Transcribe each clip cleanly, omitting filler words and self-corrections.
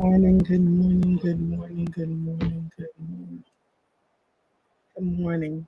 Morning, good morning, good morning, good morning, good morning, good morning.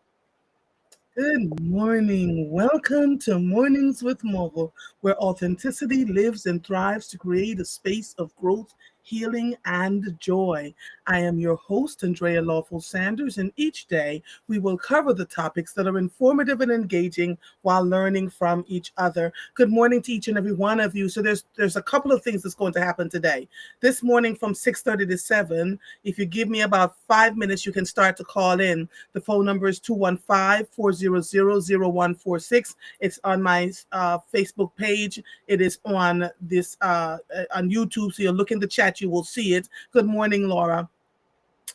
Good morning. Welcome to Mornings with Mogul, where authenticity lives and thrives to create a space of growth, healing, and joy. I am your host, Andrea Lawful Sanders, and each day we will cover the topics that are informative and engaging while learning from each other. Good morning to each and every one of you. So there's a couple of things that's going to happen today. This morning from 6:30 to 7, if you give me about 5 minutes, you can start to call in. The phone number is 215-400-0146. It's on my Facebook page. It is on this on YouTube. So you look in the chat, you will see it. Good morning, Laura,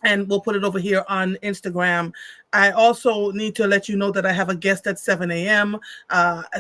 and we'll put it over here on Instagram. I also need to let you know that I have a guest at 7 a.m.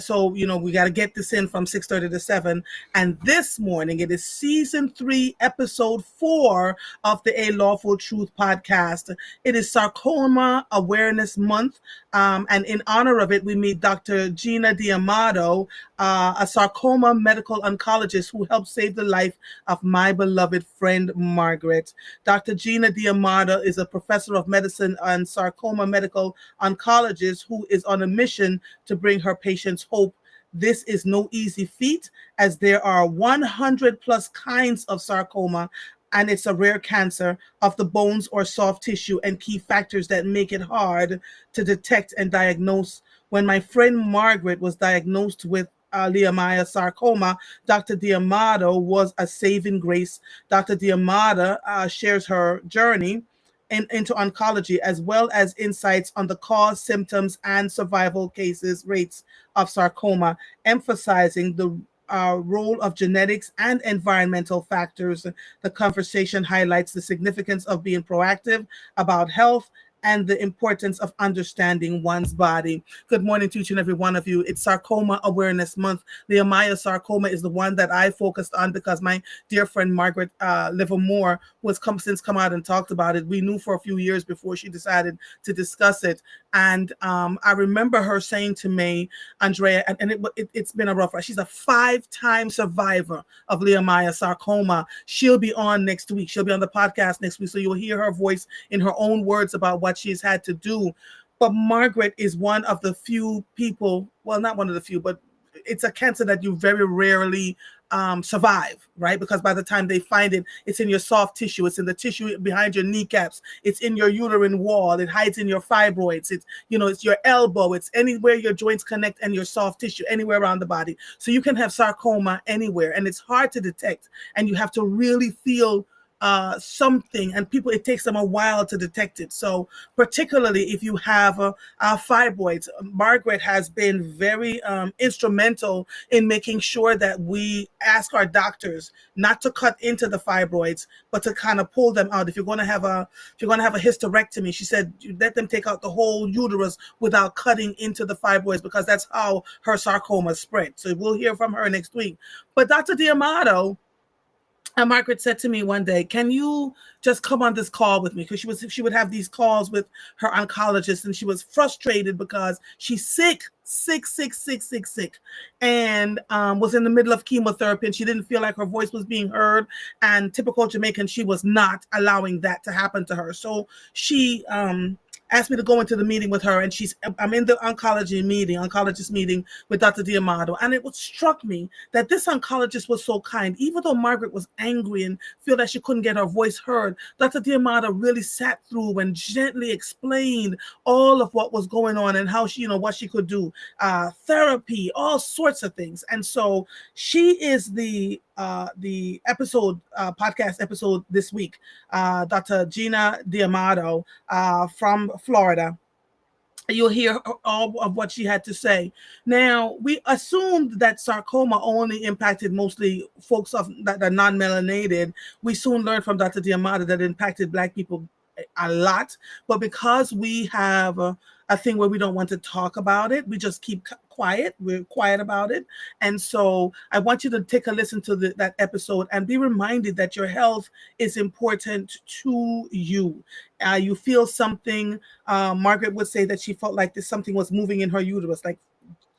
So, we got to get this in from 6:30 to 7. And this morning, it is season 3, episode 4 of the A.Lawful Truth podcast. It is Sarcoma Awareness Month. And in honor of it, we meet Dr. Gina D'Amato, a sarcoma medical oncologist who helped save the life of my beloved friend, Margaret. Dr. Gina D'Amato is a professor of medicine and sarcoma medical oncologist who is on a mission to bring her patients hope. This is no easy feat, as there are 100 plus kinds of sarcoma, and it's a rare cancer of the bones or soft tissue, and key factors that make it hard to detect and diagnose. When my friend Margaret was diagnosed with leiomyosarcoma, Dr. D'Amato was a saving grace. Dr. D'Amato shares her journey into oncology, as well as insights on the cause, symptoms, and survival cases rates of sarcoma, emphasizing the role of genetics and environmental factors. The conversation highlights the significance of being proactive about health and the importance of understanding one's body. Good morning to each and every one of you. It's Sarcoma Awareness Month. Leiomyosarcoma is the one that I focused on because my dear friend Margaret Livermore was since come out and talked about it. We knew for a few years before she decided to discuss it. And I remember her saying to me, Andrea, and it's been a rough ride. She's a 5-time survivor of leiomyosarcoma. She'll be on next week. She'll be on the podcast next week. So you'll hear her voice in her own words about what she's had to do. But Margaret is one of the few people, well, not one of the few, but it's a cancer that you very rarely survive, right? Because by the time they find it, it's in your soft tissue, it's in the tissue behind your kneecaps, it's in your uterine wall, it hides in your fibroids, it's your elbow, it's anywhere your joints connect and your soft tissue, anywhere around the body. So you can have sarcoma anywhere, and it's hard to detect, and you have to really feel something, and it takes them a while to detect it. So particularly if you have fibroids, Margaret has been very instrumental in making sure that we ask our doctors not to cut into the fibroids, but to kind of pull them out. If you're going to have a hysterectomy, she said you let them take out the whole uterus without cutting into the fibroids, because that's how her sarcoma spread. So we'll hear from her next week. But Dr. D'Amato, and Margaret said to me one day, "Can you just come on this call with me?" Because she would have these calls with her oncologist, and she was frustrated because she's sick, and was in the middle of chemotherapy, and she didn't feel like her voice was being heard. And typical Jamaican, she was not allowing that to happen to her. So she asked me to go into the meeting with her, and I'm in the oncologist meeting with Dr. D'Amato, and it struck me that this oncologist was so kind. Even though Margaret was angry and feel that she couldn't get her voice heard, Dr. D'Amato really sat through and gently explained all of what was going on and how she, what she could do, therapy, all sorts of things. And so she is the podcast episode this week, Dr. Gina D'Amato from Florida. You'll hear all of what she had to say. Now, we assumed that sarcoma only impacted mostly folks that are non-melanated. We soon learned from Dr. D'Amato that it impacted Black people a lot, but because we have a thing where we don't want to talk about it, we just keep quiet. We're quiet about it. And so I want you to take a listen to that episode and be reminded that your health is important to you. You feel something. Margaret would say that she felt like something was moving in her uterus, like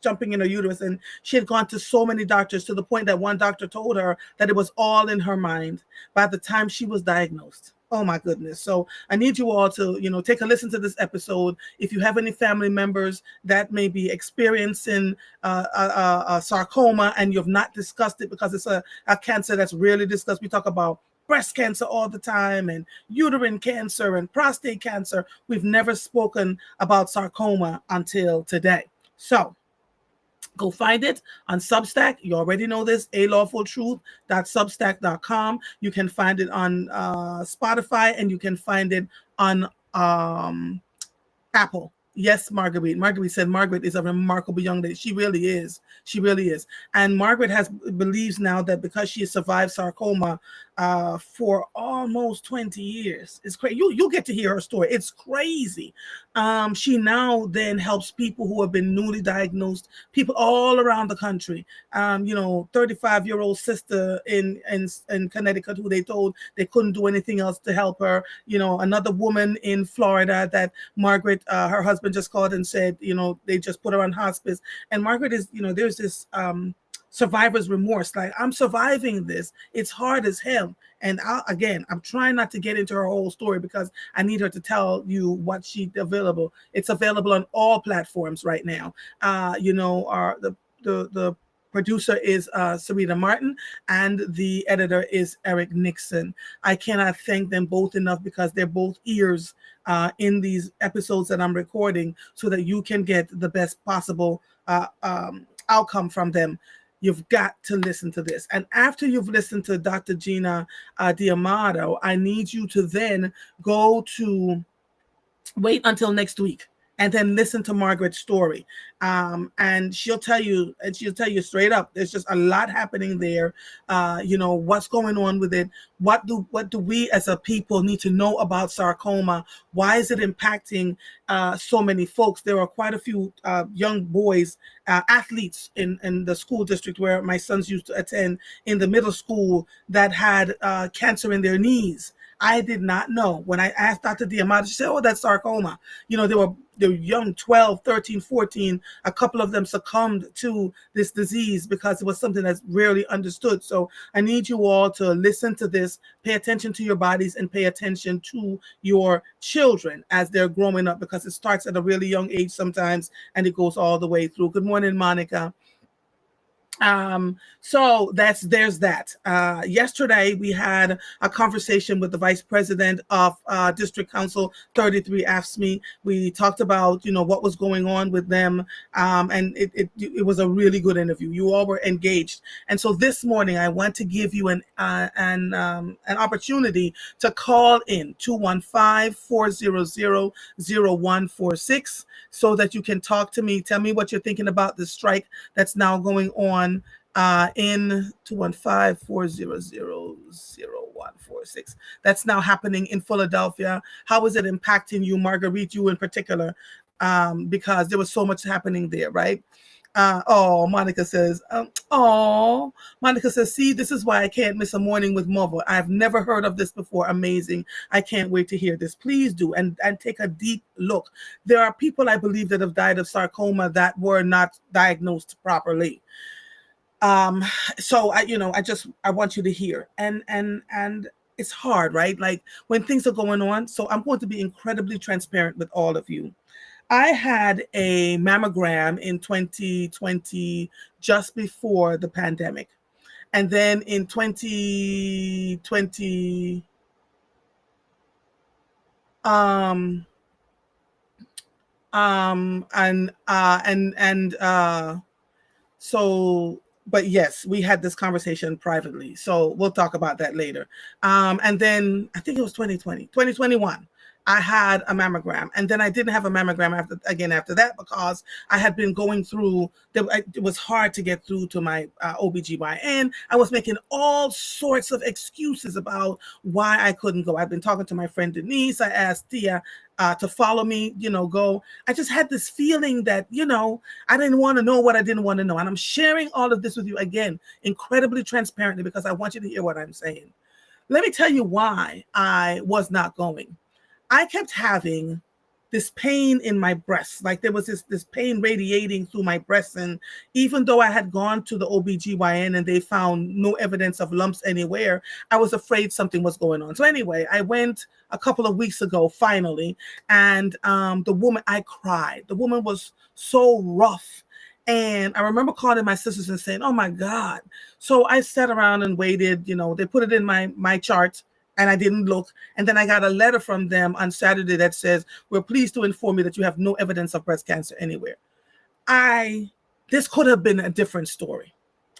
jumping in her uterus, and she had gone to so many doctors to the point that one doctor told her that it was all in her mind by the time she was diagnosed. Oh my goodness. So I need you all to, take a listen to this episode. If you have any family members that may be experiencing sarcoma and you've not discussed it, because it's a cancer that's rarely discussed. We talk about breast cancer all the time and uterine cancer and prostate cancer. We've never spoken about sarcoma until today. So go find it on Substack. You already know this, A.LawfulTruth.substack.com. You can find it on Spotify, and you can find it on Apple. Yes, Marguerite. Marguerite said Margaret is a remarkable young lady. She really is. She really is. And Margaret believes now that because she has survived sarcoma for almost 20 years, it's crazy. You'll get to hear her story. It's crazy. She now then helps people who have been newly diagnosed, people all around the country. 35-year-old sister in Connecticut who they told they couldn't do anything else to help her. Another woman in Florida that Margaret, her husband just called and said, they just put her on hospice. And Margaret is, there's this survivor's remorse. Like, I'm surviving this. It's hard as hell. And I'm trying not to get into her whole story because I need her to tell you what she's available. It's available on all platforms right now. The producer is Sarita Martin, and the editor is Eric Nixon. I cannot thank them both enough because they're both ears in these episodes that I'm recording so that you can get the best possible outcome from them. You've got to listen to this. And after you've listened to Dr. Gina D'Amato, I need you to then wait until next week and then listen to Margaret's story. And she'll tell you straight up, there's just a lot happening there. What's going on with it? What do we as a people need to know about sarcoma? Why is it impacting so many folks? There are quite a few young boys, athletes in the school district where my sons used to attend, in the middle school, that had cancer in their knees. I did not know. When I asked Dr. D'Amato, she said, oh, that's sarcoma. They were young, 12, 13, 14. A couple of them succumbed to this disease because it was something that's rarely understood. So I need you all to listen to this, pay attention to your bodies, and pay attention to your children as they're growing up, because it starts at a really young age sometimes and it goes all the way through. Good morning, Monica. So there's that. Yesterday we had a conversation with the Vice President of District Council 33 AFSCME. We talked about, what was going on with them. And it was a really good interview. You all were engaged. And so this morning I want to give you an opportunity to call in 215-400-0146 so that you can talk to me. Tell me what you're thinking about the strike that's now going on in 215-400-0146. That's now happening in Philadelphia. How is it impacting you, Marguerite, you in particular? Because there was so much happening there, right? Monica says, Monica says, see, this is why I can't miss a morning with Mother. I've never heard of this before. Amazing. I can't wait to hear this. Please do, and take a deep look. There are people, I believe, that have died of sarcoma that were not diagnosed properly. So I want you to hear, and it's hard, right? Like when things are going on. So I'm going to be incredibly transparent with all of you. I had a mammogram in 2020, just before the pandemic. And then in 2020, but yes, we had this conversation privately. So we'll talk about that later. And then I think it was 2021. I had a mammogram, and then I didn't have a mammogram after that because I had been going through, it was hard to get through to my OBGYN. I was making all sorts of excuses about why I couldn't go. I've been talking to my friend Denise. I asked Tia to follow me, go. I just had this feeling that, I didn't want to know what I didn't want to know. And I'm sharing all of this with you, again, incredibly transparently, because I want you to hear what I'm saying. Let me tell you why I was not going. I kept having this pain in my breast. Like there was this pain radiating through my breast. And even though I had gone to the OBGYN and they found no evidence of lumps anywhere, I was afraid something was going on. So anyway, I went a couple of weeks ago, finally, and the woman, I cried. The woman was so rough. And I remember calling my sisters and saying, oh my God. So I sat around and waited, they put it in my chart and I didn't look. And then I got a letter from them on Saturday that says, we're pleased to inform you that you have no evidence of breast cancer anywhere. This could have been a different story.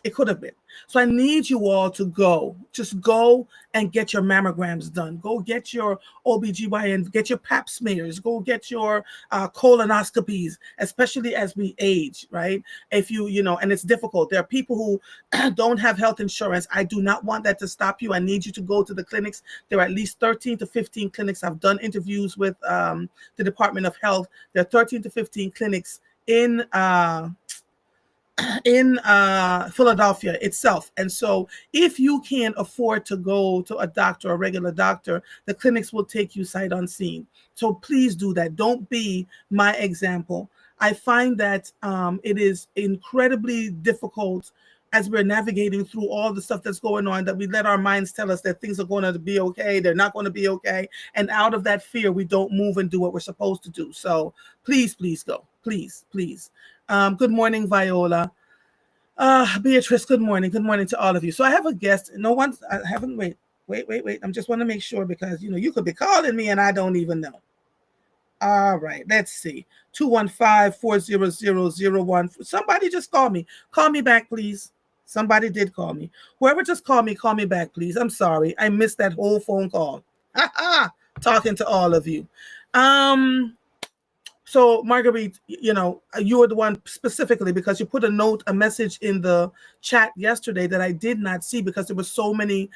It could have been. So I need you all to just go and get your mammograms done. Go get your OBGYN, get your pap smears, go get your colonoscopies, especially as we age, right? If and it's difficult. There are people who don't have health insurance. I do not want that to stop you. I need you to go to the clinics. There are at least 13 to 15 clinics. I've done interviews with the Department of Health. There are 13 to 15 clinics in Philadelphia itself. And so if you can't afford to go to a doctor, a regular doctor, the clinics will take you sight unseen. So please do that. Don't be my example. I find that it is incredibly difficult as we're navigating through all the stuff that's going on, that we let our minds tell us that things are going to be okay. They're not going to be okay. And out of that fear, we don't move and do what we're supposed to do. So please go. Please. Good morning, Viola. Beatrice, good morning. Good morning to all of you. So I have a guest. I haven't, wait. I just want to make sure because, you could be calling me and I don't even know. All right, let's see. 215-400-01. Somebody just call me. Call me back, please. Somebody did call me. Whoever just call me back, please. I'm sorry. I missed that whole phone call. Talking to all of you. So Marguerite, you were the one specifically because you put a message in the chat yesterday that I did not see because there were so many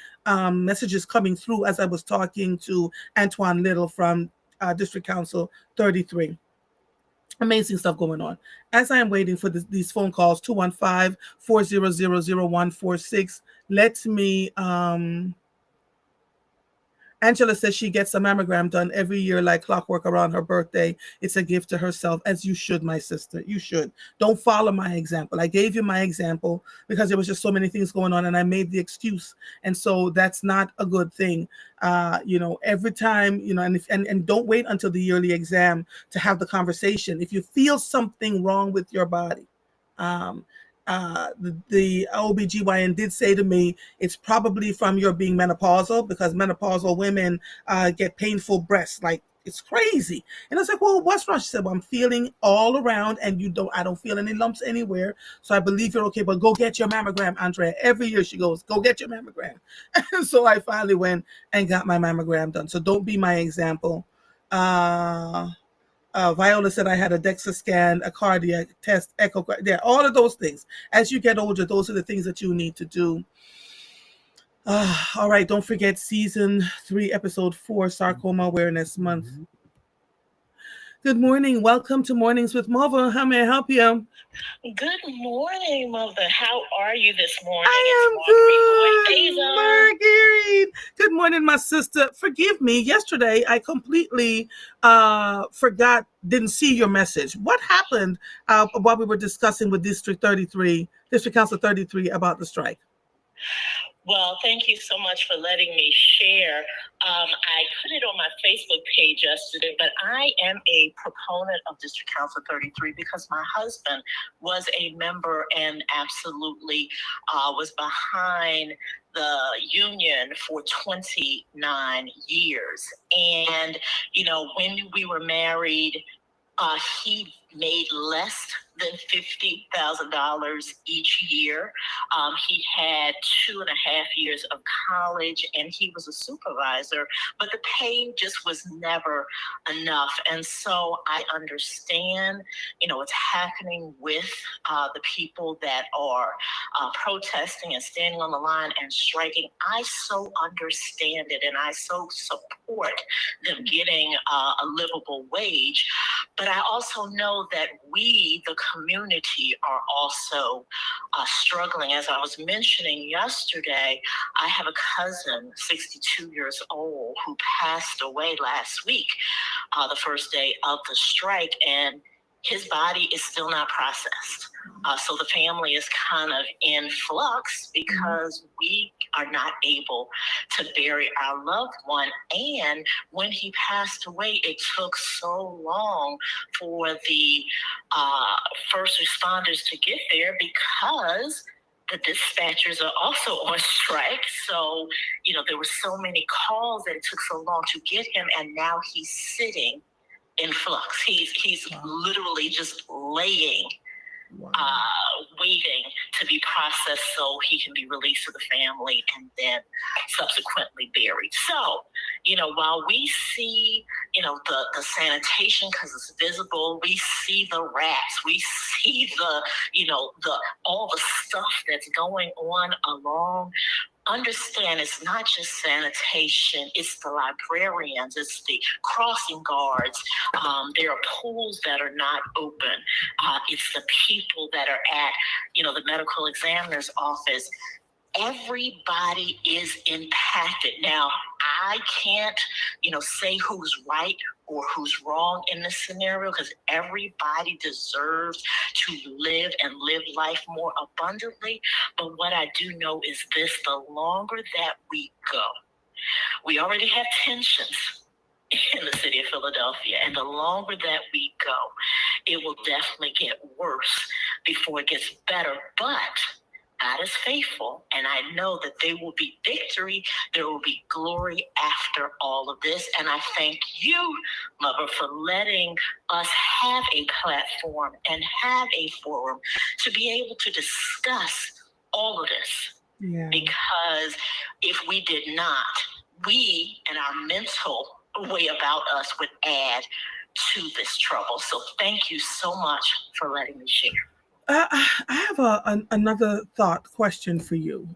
messages coming through as I was talking to Antoine Little from District Council 33. Amazing stuff going on. As I am waiting for these phone calls, 215-400-0146, let me... Angela says she gets a mammogram done every year like clockwork around her birthday. It's a gift to herself, as you should, my sister. You should. Don't follow my example. I gave you my example because there was just so many things going on and I made the excuse. And so that's not a good thing. Every time, and don't wait until the yearly exam to have the conversation. If you feel something wrong with your body, the OBGYN did say to me, it's probably from your being menopausal because menopausal women get painful breasts. Like, it's crazy. And I was like, well, what's wrong? She said, well, I'm feeling all around and I don't feel any lumps anywhere. So I believe you're okay, but go get your mammogram, Andrea. Every year she goes, go get your mammogram. And so I finally went and got my mammogram done. So don't be my example. Viola said I had a DEXA scan, a cardiac test, echo. Yeah, all of those things. As you get older, those are the things that you need to do. All right, don't forget season 3, episode 4, Sarcoma Awareness Month. Good morning. Welcome to Mornings with Mova. How may I help you? Good morning, Mother. How are you this morning? I am good, Marguerite. Good morning, my sister. Forgive me. Yesterday, I completely forgot, didn't see your message. What happened while we were discussing with District Council 33 about the strike? Well, thank you so much for letting me share. I put it on my Facebook page yesterday, but I am a proponent of District Council 33 because my husband was a member and absolutely was behind the union for 29 years. And, when we were married, he made less than $50,000 each year. He had 2.5 years of college and he was a supervisor, but the pay just was never enough. And so I understand, what's happening with the people that are protesting and standing on the line and striking. I so understand it and I so support them getting a livable wage. But I also know know that we, the community, are also struggling. As I was mentioning yesterday, I have a cousin, 62 years old, who passed away last week, the first day of the strike, and his body is still not processed. So the family is kind of in flux because we are not able to bury our loved one. And when he passed away, it took so long for the first responders to get there because the dispatchers are also on strike. So, there were so many calls that it took so long to get him, and now he's sitting in flux. He's literally just laying, waiting to be processed so he can be released to the family and then subsequently buried. So, while we see, the sanitation because it's visible, we see the rats, we see all the stuff that's going on along. Understand it's not just sanitation, it's the librarians, it's the crossing guards. There are pools that are not open. It's the people that are at, the medical examiner's office. Everybody is impacted. Now, I can't, say who's right or who's wrong in this scenario because everybody deserves to live and live life more abundantly. But what I do know is this: the longer that we go, we already have tensions in the city of Philadelphia, and the longer that we go, it will definitely get worse before it gets better. But God is faithful, and I know that there will be victory. There will be glory after all of this. And I thank you, Mother, for letting us have a platform and have a forum to be able to discuss all of this. Yeah. Because if we did not, we and our mental way about us would add to this trouble. So thank you so much for letting me share. I have another question for you.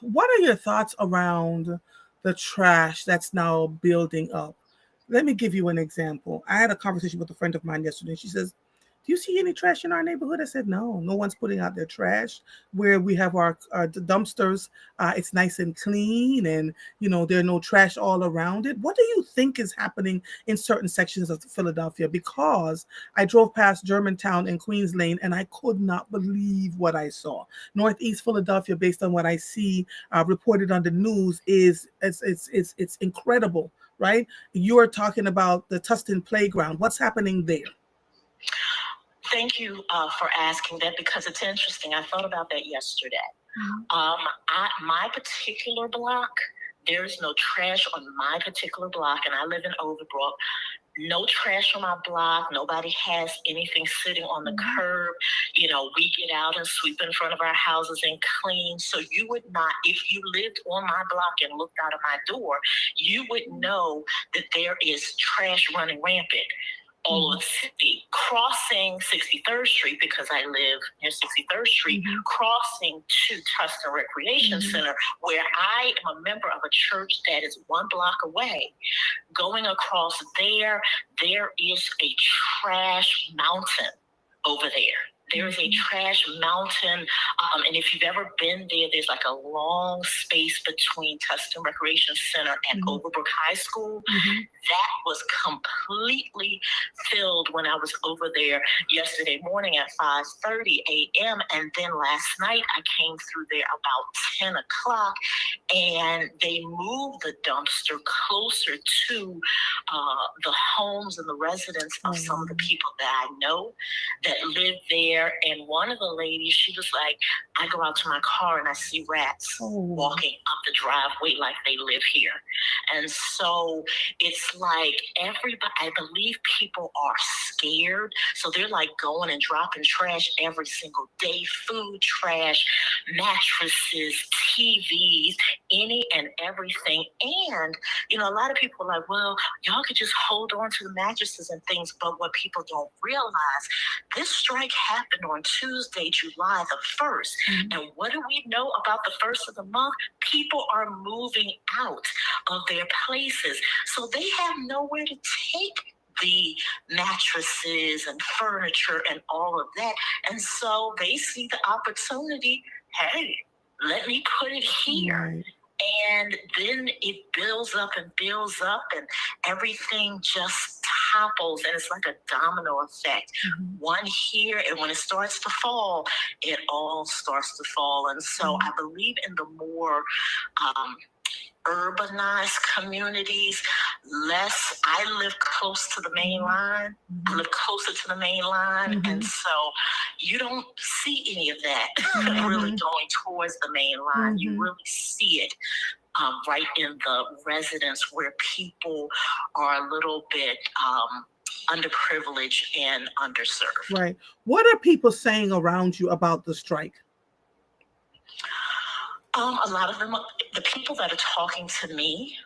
What are your thoughts around the trash that's now building up? Let me give you an example. I had a conversation with a friend of mine yesterday. She says, "Do you see any trash in our neighborhood?" I said, "No, no one's putting out their trash. Where we have our dumpsters, it's nice and clean, and there are no trash all around it." What do you think is happening in certain sections of Philadelphia? Because I drove past Germantown and Queens Lane, and I could not believe what I saw. Northeast Philadelphia, based on what I see reported on the news, it's incredible, right? You're talking about the Tustin Playground. What's happening there? Thank you for asking that because it's interesting. I thought about that yesterday. My particular block, there's no trash on my particular block, and I live in Overbrook. No trash on my block. Nobody has anything sitting on the curb. We get out and sweep in front of our houses and clean. So you would not, if you lived on my block and looked out of my door, you would know that there is trash running rampant all over the city. Crossing 63rd Street, because I live near 63rd Street, crossing to Tustin Recreation Center, where I am a member of a church that is one block away. Going across there is a trash mountain over there. There is a trash mountain, and if you've ever been there, there's like a long space between Tustin Recreation Center and Overbrook High School. That was completely filled when I was over there yesterday morning at 5:30 a.m. And then last night I came through there about 10 o'clock, and they moved the dumpster closer to the homes and the residents of some of the people that I know that live there. And one of the ladies, she was like, I go out to my car and I see rats walking up the driveway like they live here. And so it's like everybody, I believe people are scared. So they're like going and dropping trash every single day, food trash, mattresses, TVs, any and everything. And, a lot of people are like, well, y'all could just hold on to the mattresses and things. But what people don't realize, this strike happened on Tuesday, July the 1st. And what do we know about the first of the month? People are moving out of their places. So they have nowhere to take the mattresses and furniture and all of that. And so they see the opportunity, hey, let me put it here. Right. And then it builds up and everything just topples, and it's like a domino effect. One here, and when it starts to fall, it all starts to fall. And so I believe in the more urbanized communities, less. I live close to the main line. I live closer to the main line, and so you don't see any of that really going towards the main line. You really see it right in the residence where people are a little bit underprivileged and underserved. Right. What are people saying around you about the strike? A lot of them, the people that are talking to me,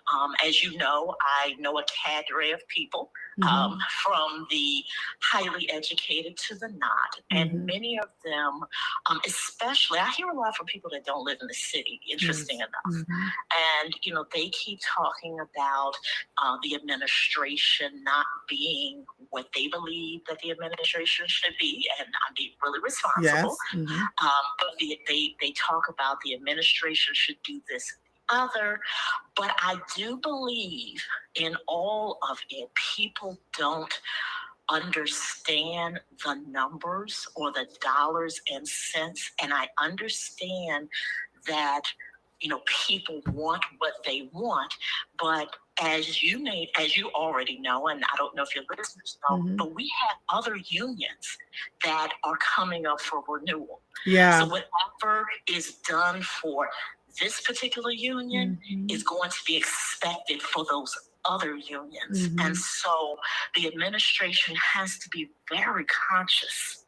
as you know, I know a cadre of people, from the highly educated to the not. And many of them, especially, I hear a lot from people that don't live in the city, interesting enough. And, you know, they keep talking about the administration not being what they believe that the administration should be, and I'm being really responsible. But they talk about the administration should do this other, but I do believe in all of it. People don't understand the numbers or the dollars and cents, and I understand that, you know, people want what they want, but as you already know, and I don't know if your listeners know, but we have other unions that are coming up for renewal. Yeah. So whatever is done for this particular union is going to be expected for those other unions. And so the administration has to be very conscious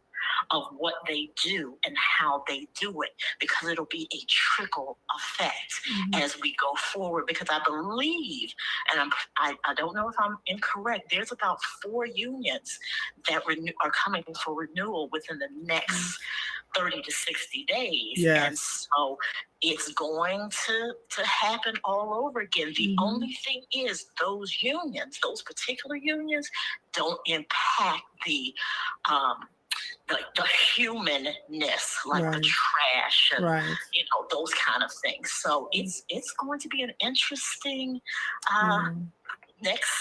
of what they do and how they do it, because it'll be a trickle effect as we go forward. Because I believe, and I don't know if I'm incorrect, there's about 4 unions that are coming for renewal within the next 30 to 60 days. Yes. And so it's going to happen all over again. The only thing is those particular unions, don't impact the humanness, like the trash and you know, those kind of things. So it's going to be an interesting next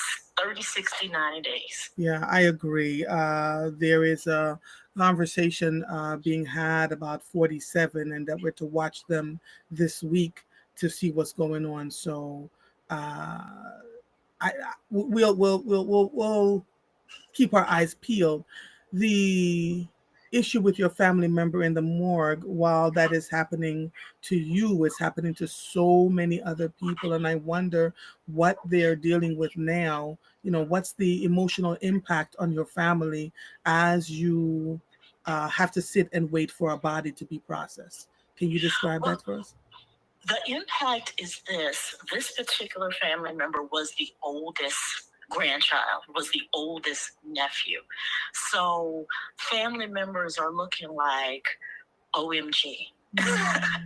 30, 60, 90 days. Yeah, I agree. There is a conversation being had about 47, and that we're to watch them this week to see what's going on. So we'll keep our eyes peeled. The issue with your family member in the morgue, while that is happening to you, it's happening to so many other people, and I wonder what they're dealing with now. You know, what's the emotional impact on your family as you have to sit and wait for a body to be processed? Can you describe that for us? The impact is this particular family member was the oldest grandchild, was the oldest nephew. So family members are looking like, OMG.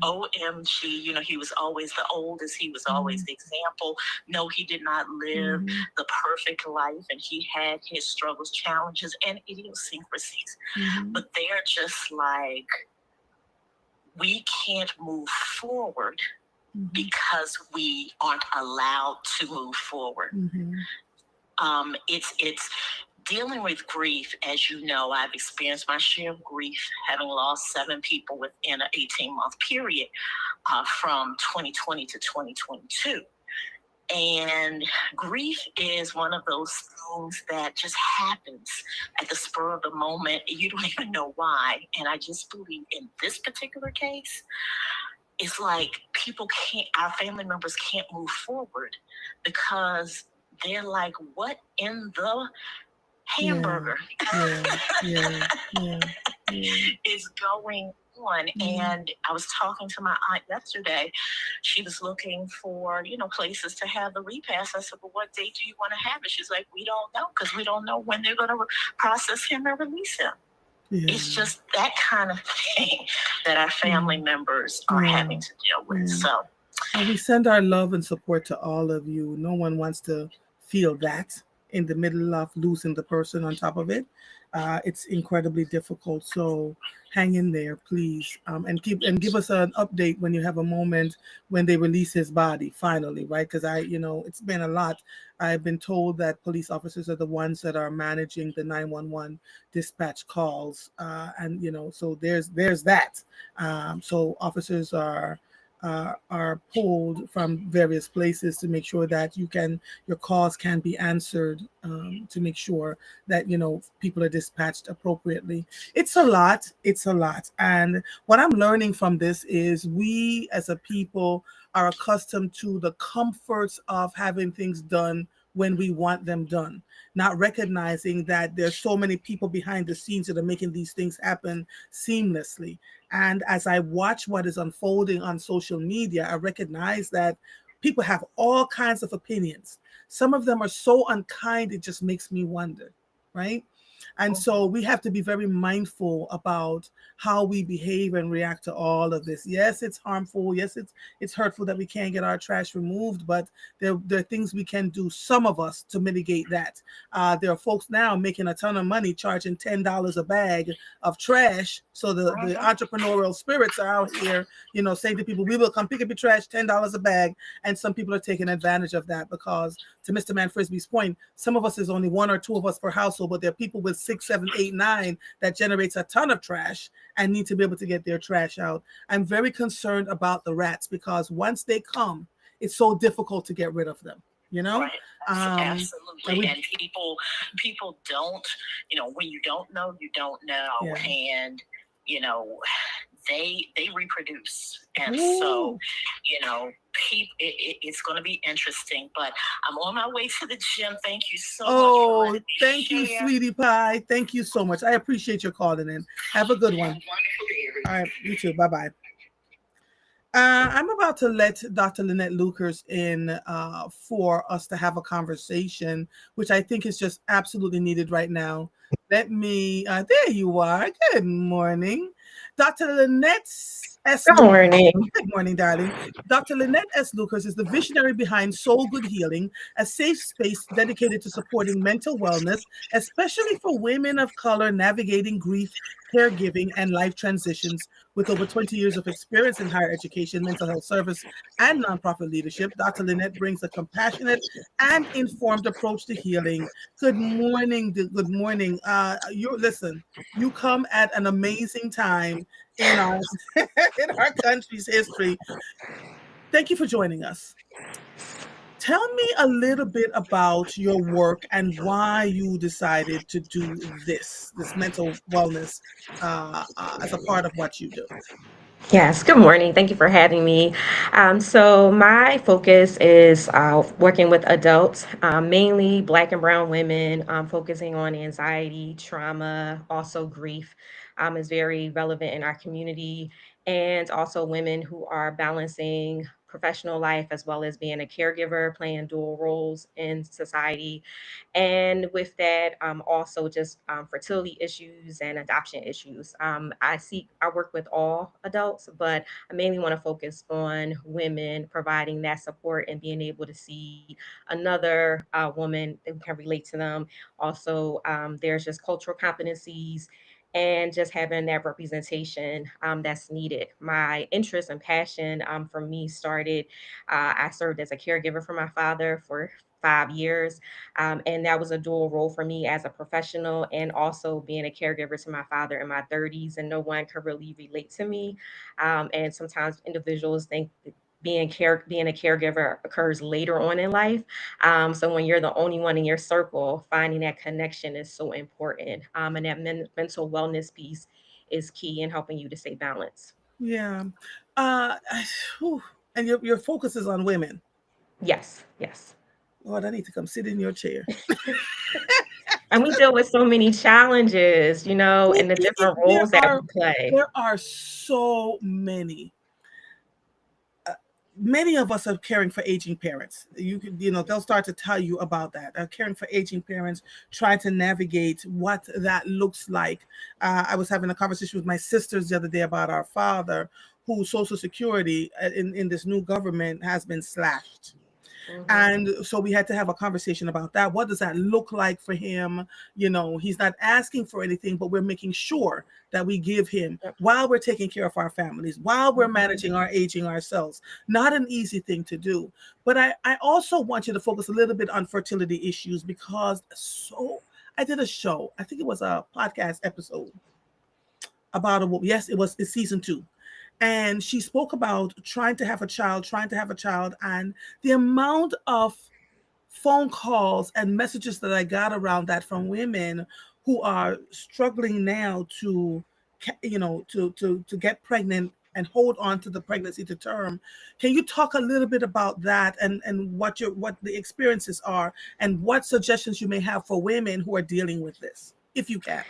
OMG, you know, he was always the oldest. He was always the example. No, he did not live the perfect life, and he had his struggles, challenges, and idiosyncrasies. But they're just like, we can't move forward because we aren't allowed to move forward. It's dealing with grief. As you know, I've experienced my share of grief, having lost 7 people within an 18-month period from 2020 to 2022. And grief is one of those things that just happens at the spur of the moment. You don't even know why. And I just believe in this particular case, it's like our family members can't move forward because they're like, what in the hamburger is going on? And I was talking to my aunt yesterday. She was looking for, you know, places to have the repast. I said, well, what date do you want to have it? She's like, we don't know, because we don't know when they're going to process him and release him. It's just that kind of thing that our family members are having to deal with. So we send our love and support to all of you. No one wants to feel that in the middle of losing the person on top of it. It's incredibly difficult. So hang in there, please, and give us an update when you have a moment when they release his body finally, right? Because it's been a lot. I've been told that police officers are the ones that are managing the 911 dispatch calls, and so there's that. So officers are pulled from various places to make sure that your calls can be answered, to make sure that people are dispatched appropriately. It's a lot. It's a lot. And what I'm learning from this is we as a people are accustomed to the comforts of having things done when we want them done, not recognizing that there's so many people behind the scenes that are making these things happen seamlessly. And as I watch what is unfolding on social media, I recognize that people have all kinds of opinions. Some of them are so unkind, it just makes me wonder, right? And so we have to be very mindful about how we behave and react to all of this. Yes, it's harmful. Yes, it's hurtful that we can't get our trash removed, but there are things we can do, some of us, to mitigate that. There are folks now making a ton of money charging $10 a bag of trash. So the entrepreneurial spirits are out here, saying to people, we will come pick up your trash, $10 a bag. And some people are taking advantage of that because, to Mr. Manfrisby's point, some of us is only one or two of us per household, but there are people with 6, 7, 8, 9 that generates a ton of trash and need to be able to get their trash out. I'm very concerned about the rats because once they come, it's so difficult to get rid of them. Right. Absolutely. And people don't, when you don't know, you don't know. Yeah. And, they reproduce. And so, it's going to be interesting, but I'm on my way to the gym. Thank you so much. Oh, thank you, sweetie pie. Thank you so much. I appreciate your calling in. Have a good one. All right. You too. Bye-bye. I'm about to let Dr. Lynette Lucas in for us to have a conversation, which I think is just absolutely needed right now. Let me, there you are. Good morning. Dr. Lynette S. Good morning. Good morning, darling. Dr. Lynette S. Lucas is the visionary behind Soul Good Healing, a safe space dedicated to supporting mental wellness, especially for women of color navigating grief, caregiving, and life transitions. With over 20 years of experience in higher education, mental health service, and nonprofit leadership, Dr. Lynette brings a compassionate and informed approach to healing. Good morning. Good morning. You come at an amazing time in our in our country's history. Thank you for joining us. Tell me a little bit about your work and why you decided to do this mental wellness as a part of what you do. Yes, good morning. Thank you for having me. So my focus is working with adults, mainly Black and Brown women, focusing on anxiety, trauma, also grief is very relevant in our community, and also women who are balancing professional life as well as being a caregiver, playing dual roles in society. And with that, also just fertility issues and adoption issues. I work with all adults, but I mainly want to focus on women, providing that support and being able to see another woman who can relate to them. Also, there's just cultural competencies and just having that representation that's needed. My interest and passion for me started, I served as a caregiver for my father for 5 years. And that was a dual role for me as a professional and also being a caregiver to my father in my 30s, and no one could really relate to me. And sometimes individuals think being a caregiver occurs later on in life. So when you're the only one in your circle, finding that connection is so important. And that mental wellness piece is key in helping you to stay balanced. Yeah. Uh, and your focus is on women. Yes, yes. Lord, I need to come sit in your chair. And we deal with so many challenges, and the different roles that we play. There are so many. Many of us are caring for aging parents. They'll start to tell you about that. Caring for aging parents, trying to navigate what that looks like. I was having a conversation with my sisters the other day about our father, whose Social Security in this new government has been slashed. Mhm. And so we had to have a conversation about that. What does that look like for him? He's not asking for anything, but we're making sure that we give him Yep. while we're taking care of our families, while we're Mhm. managing our aging ourselves. Not an easy thing to do. But I also want you to focus a little bit on fertility issues, because I did a show, I think it was a podcast episode about a woman. Yes, it's season 2. And she spoke about trying to have a child, and the amount of phone calls and messages that I got around that from women who are struggling now to, to get pregnant and hold on to the pregnancy to term. Can you talk a little bit about that, and what the experiences are, and what suggestions you may have for women who are dealing with this, if you can?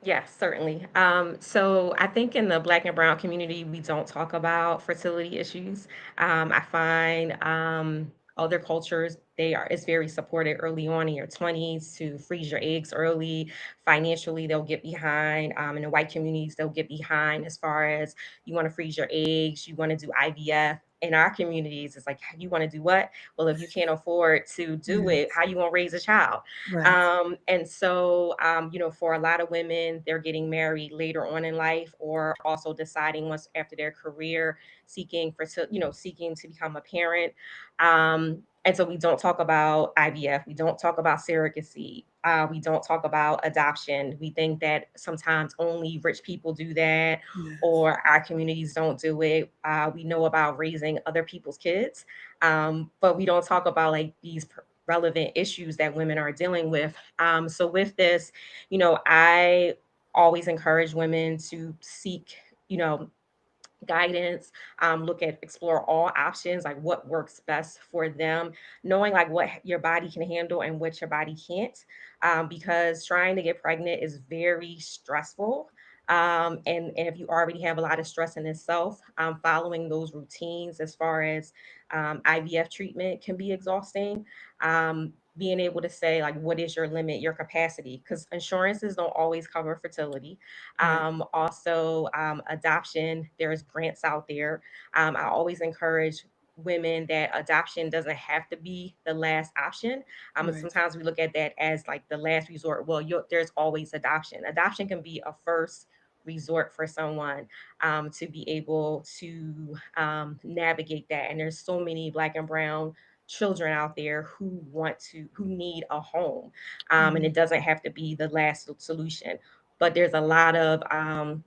Yes, certainly. So I think in the Black and Brown community, we don't talk about fertility issues. I find other cultures, it's very supported early on in your 20s to freeze your eggs early. Financially, they'll get behind. In the white communities, they'll get behind as far as you want to freeze your eggs, you want to do IVF. In our communities, it's like, you want to do what? Well, if you can't afford to do it, Yes. how you gonna raise a child? Right. And so, for a lot of women, they're getting married later on in life, or also deciding once after their career, seeking to become a parent. And so we don't talk about IVF. We don't talk about surrogacy. We don't talk about adoption. We think that sometimes only rich people do that, Yes. or our communities don't do it. We know about raising other people's kids, but we don't talk about like these relevant issues that women are dealing with. So with this, I always encourage women to seek, you know, guidance, explore all options, like what works best for them, knowing like what your body can handle and what your body can't, because trying to get pregnant is very stressful. And if you already have a lot of stress in itself, following those routines as far as IVF treatment can be exhausting. Being able to say like what is your limit, your capacity, because insurances don't always cover fertility. Right. Also, adoption, there's grants out there. I always encourage women that adoption doesn't have to be the last option. And Right. sometimes we look at that as like the last resort. Well, there's always adoption. Adoption can be a first resort for someone, to be able to navigate that. And there's so many Black and Brown children out there who need a home, and Mhm. it doesn't have to be the last solution, but there's a lot of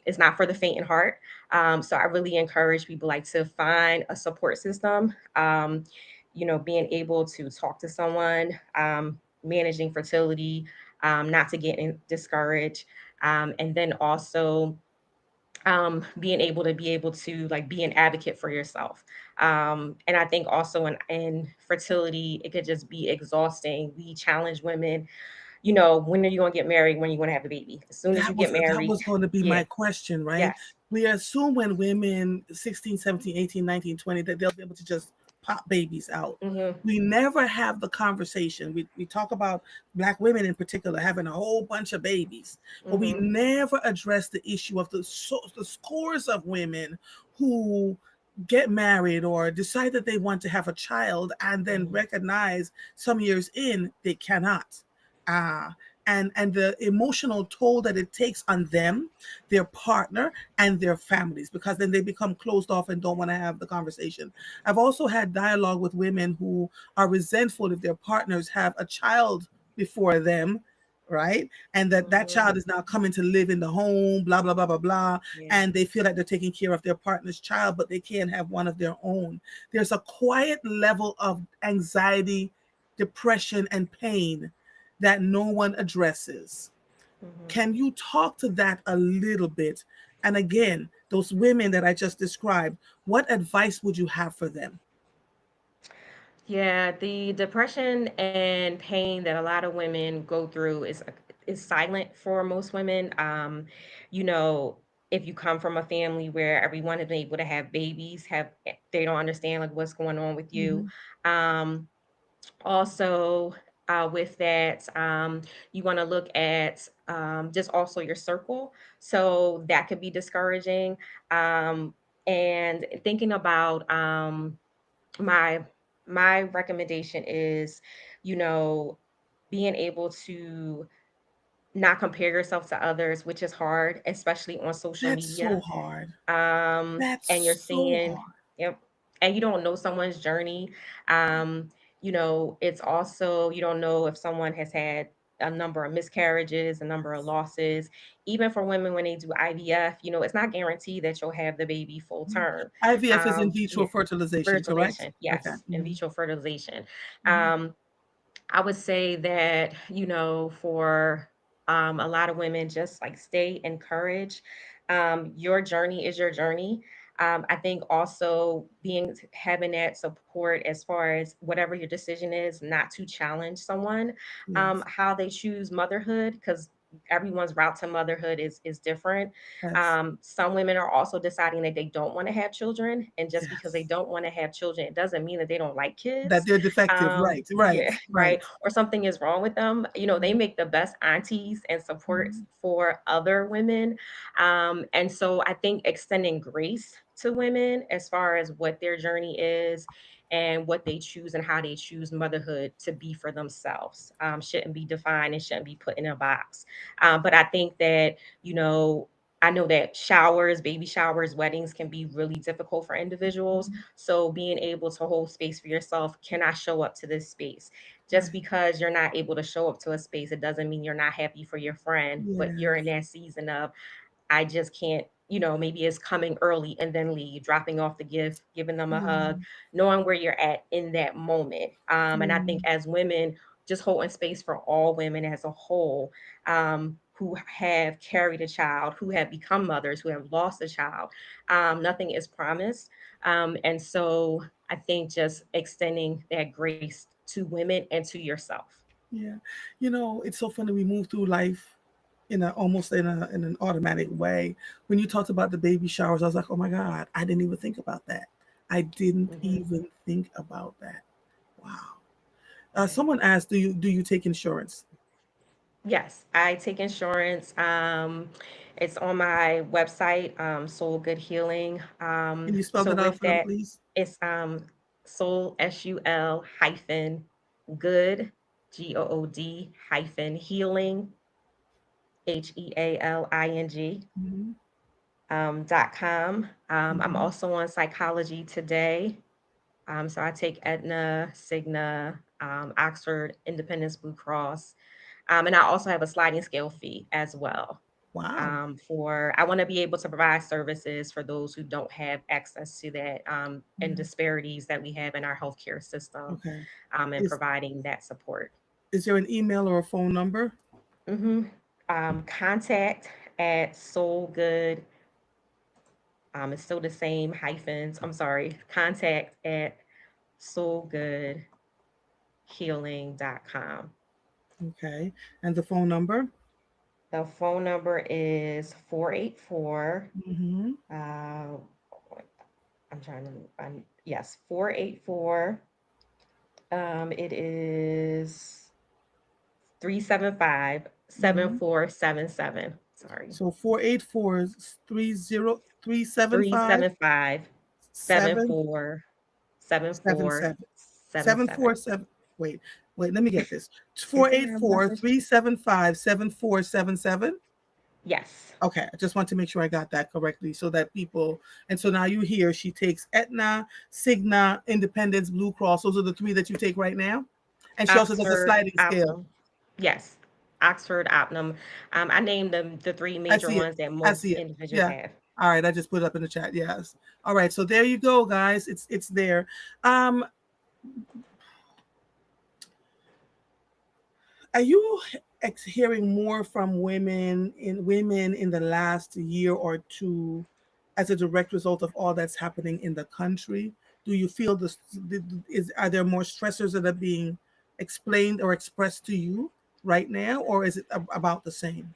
it's not for the faint in heart. So I really encourage people like to find a support system, being able to talk to someone, managing fertility, not to get discouraged, and then also being able to like be an advocate for yourself. And I think also in fertility, it could just be exhausting. We challenge women, when are you going to get married? When are you going to have a baby? As soon as you get That married. was going to be Yeah. my question, right? Yes. We assume when women 16, 17, 18, 19, 20, that they'll be able to just pop babies out. Hmm. We never have the conversation. We talk about Black women in particular having a whole bunch of babies, but we Hmm. never address the issue of the scores of women who get married or decide that they want to have a child and then Hmm. recognize some years in they cannot. Uh, and the emotional toll that it takes on them, their partner, and their families, because then they become closed off and don't want to have the conversation. I've also had dialogue with women who are resentful if their partners have a child before them, right? And that Hmm. child is now coming to live in the home, blah blah blah blah blah, Yeah. and they feel like they're taking care of their partner's child, but they can't have one of their own. There's a quiet level of anxiety, depression, and pain that no one addresses. Hmm. Can you talk to that a little bit? And again, those women that I just described, what advice would you have for them? Yeah, the depression and pain that a lot of women go through is silent for most women. You know, if you come from a family where everyone has been able to have babies, they don't understand like what's going on with you. Mhm. Um, Also, with that, you want to look at just also your circle. So that could be discouraging. And thinking about my my recommendation is, you know, being able to not compare yourself to others, which is hard, especially on social That's so media. hard. And you're That's so seeing, hard. yep, and you don't know someone's journey. um it's also, you don't know if someone has had a number of miscarriages, a number of losses. Even for women, when they do IVF, it's not guaranteed that you'll have the baby full Mhm. term. IVF is in vitro Yeah, fertilization, correct? fertilization, Okay. yes, in vitro fertilization. Mhm. um I would say that, for a lot of women, just like stay encouraged. Your journey is your journey. I think also having that support as far as whatever your decision is, not to challenge someone, Yes. how they choose motherhood, because everyone's route to motherhood is different. Yes. Some women are also deciding that they don't want to have children, and just because they Yes. don't want to have children, it doesn't mean that they don't like That kids. they're defective. Right. Right. Yeah, Right. right. Or something is wrong with them. They make the best aunties and supports Mhm. for other women. And so I think extending grace to women as far as what their journey is and what they choose and how they choose motherhood to be for themselves, shouldn't be defined and shouldn't be put in a box. But I think that, you know, I know that baby showers, weddings can be really difficult for individuals. Mhm. So being able to hold space for yourself, can I show up to this space? Just Right. because you're not able to show up to a space, it doesn't mean you're not happy for your friend, but you're in Yes. that season of, I just can't, maybe it's coming early and then leave, dropping off the gift, giving them a hug, Yeah. knowing where you're at in that moment. And I Yeah. think as women, just holding space for all women as a whole, who have carried a child, who have become mothers, who have lost a child. Nothing is promised. And so I think just extending that grace to women and to yourself. Yeah. It's so funny. We move through life in a almost in an automatic way. When you talked about the baby showers, I was like, oh my God, I didn't even think about that. I didn't Hmm. even think about that. Wow. Right. Someone asked, do you take insurance? Yes, I take insurance. It's on my website, Soul Good Healing. Can you spell So that out with for them, that, please? it's Soul, SUL hyphen good, GOOD hyphen healing, HEALING, Mhm. .com. I'm Mhm. also on Psychology Today. So I take Aetna, Cigna, Oxford, Independence Blue Cross. And I also have a sliding scale fee as well. Wow. For I want to be able to provide services for those who don't have access to that, and Yeah. disparities that we have in our healthcare system, Okay. and Is providing that support. is there an email or a phone number? Hmm. Contact at Soul Good. It's still the same hyphens. I'm sorry. Contact at soulgoodhealing.com. Okay. And the phone number? The phone number is 484. Mm-hmm. Uh, I'm trying to find, yes, 484. It is 375 seven Mm-hmm. four seven seven. Sorry. So 484-30-375 375 74 77. 747. Wait, let me get this. Is Four there eight a four message? three seven five 7477. Yes. Okay, I just want to make sure I got that correctly so that people, and so now you hear she takes Aetna, Cigna, Independence, Blue Cross. Those are the three that you take right now. And she also does a Oxford sliding scale. Optum. Yes. Oxford Optum. I named them the three I major see it. ones that I most see it. individuals Yeah. have. All right, I just put it up in the chat. Yes. All right, so there you go, guys. It's there. Um, Are you hearing more from women in the last year or two as a direct result of all that's happening in the country? Do you feel this? Are there more stressors that are being explained or expressed to you right now, or is it about the same?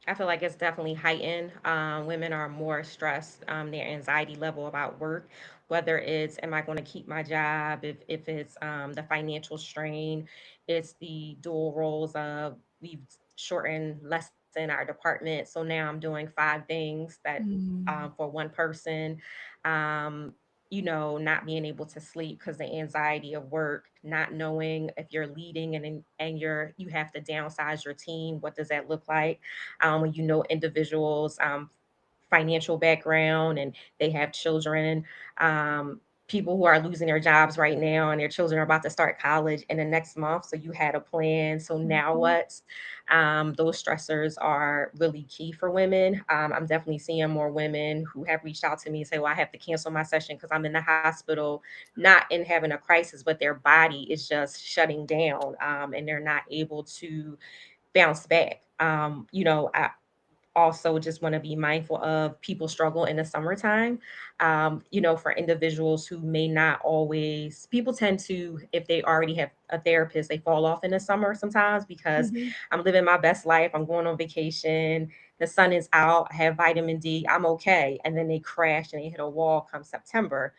I feel like it's definitely heightened. Women are more stressed. Their anxiety level about work, whether it's, am I going to keep my job? If it's the financial strain, it's the dual roles of, we've shortened, lessened our department. So now I'm doing five things that, Mm, for one person. Um, not being able to sleep because the anxiety of work, not knowing if you're leading and you have to downsize your team. What does that look like? When individuals financial background and they have children, people who are losing their jobs right now and their children are about to start college in the next month. So you had a plan. So now Mhm. what? Those stressors are really key for women. I'm definitely seeing more women who have reached out to me and say, well, I have to cancel my session because I'm in the hospital, not in having a crisis, but their body is just shutting down, and they're not able to bounce back. I also just want to be mindful of people struggle in the summertime. For individuals who may not always, people tend to, if they already have a therapist, they fall off in the summer sometimes because Mhm. I'm living my best life. I'm going on vacation. The sun is out. I have vitamin D. I'm okay. And then they crash and they hit a wall come September.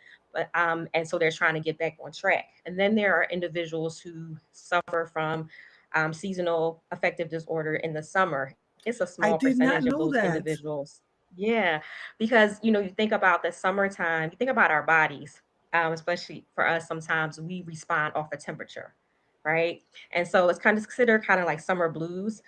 And so they're trying to get back on track. And then there are individuals who suffer from seasonal affective disorder in the summer. It's a small I did percentage not of those know that. individuals. Yeah, because you think about the summertime, you think about our bodies, especially for us. Sometimes we respond off of temperature, right? And so it's kind of considered kind of like summer blues.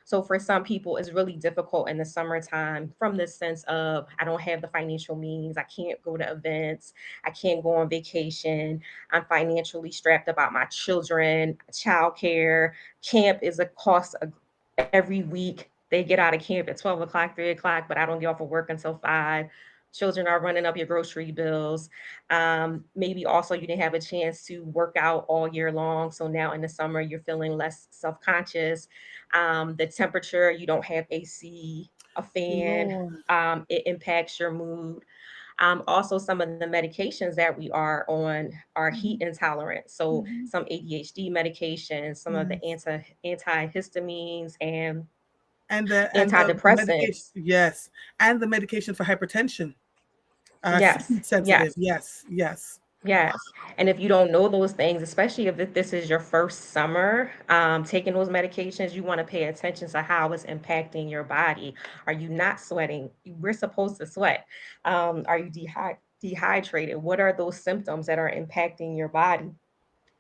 So for some people, it's really difficult in the summertime from the sense of I don't have the financial means, I can't go to events, I can't go on vacation, I'm financially strapped about my children, childcare. Camp is a cost every week. They get out of camp at 12 o'clock, 3 o'clock, but I don't get off of work until 5. Children are running up your grocery bills. Maybe also you didn't have a chance to work out all year long. So now in the summer, you're feeling less self conscious. The temperature, you don't have AC, a fan, Lord. it impacts your mood. Also, some of the medications that we are on are heat Mhm. intolerant. So Mhm. some ADHD medications, some of the Yes. antihistamines and And the medication, antidepressants. yes, and the medication for hypertension. Yes, Heat sensitive. yes, Yes, yes. yes. And if you don't know those things, especially if this is your first summer, taking those medications, you want to pay attention to how it's impacting your body. Are you not sweating? We're supposed to sweat. Are you dehydrated? What are those symptoms that are impacting your body?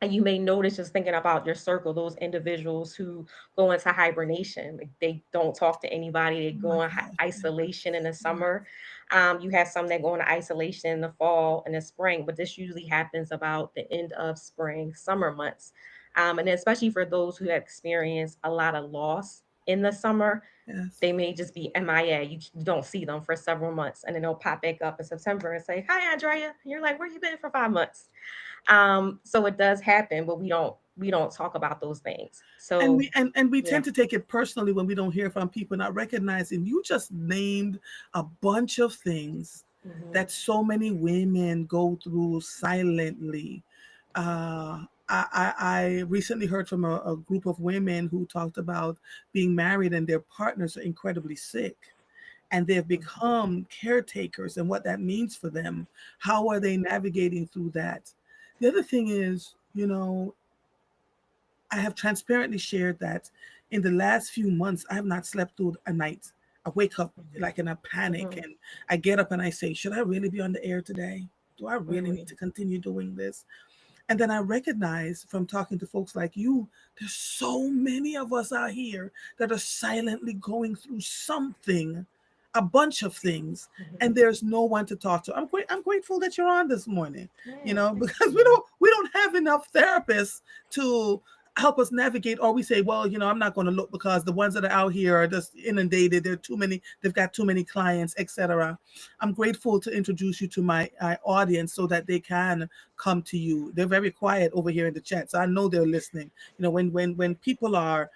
And you may notice just thinking about your circle, those individuals who go into hibernation, like they don't talk to anybody, they Oh go my in gosh. isolation in the Yes. summer. You have some that go into isolation in the fall and the spring, but this usually happens about the end of spring, summer months. And especially for those who have experienced a lot of loss in the summer, Yes. they may just be MIA. You don't see them for several months, and then they'll pop back up in September and say, "Hi, Andrea." And you're like, "Where you been for 5 months?" So it does happen, but we don't talk about those things. and So we and we yeah. tend to take it personally when we don't hear from people, not recognizing you just named a bunch of things Hmm. that so many women go through silently. I recently heard from a group of women who talked about being married and their partners are incredibly sick, and they've become caretakers and what that means for them. How are they navigating through that? The other thing is, I have transparently shared that in the last few months, I have not slept through a night. I wake up like in a panic Hmm. and I get up and I say, should I really be on the air today? Do I really need Hmm. to continue doing this? And then I recognize from talking to folks like you, there's so many of us out here that are silently going through something, a bunch of things, and Hmm. there's no one to talk to. I'm grateful that you're on this morning, Yeah, thank because we you. don't have enough therapists to help us navigate, or we say, well, I'm not going to look because the ones that are out here are just inundated. There are too many, they've got too many clients, etc. I'm grateful to introduce you to my audience so that they can come to you. They're very quiet over here in the chat, so I know they're listening. When people are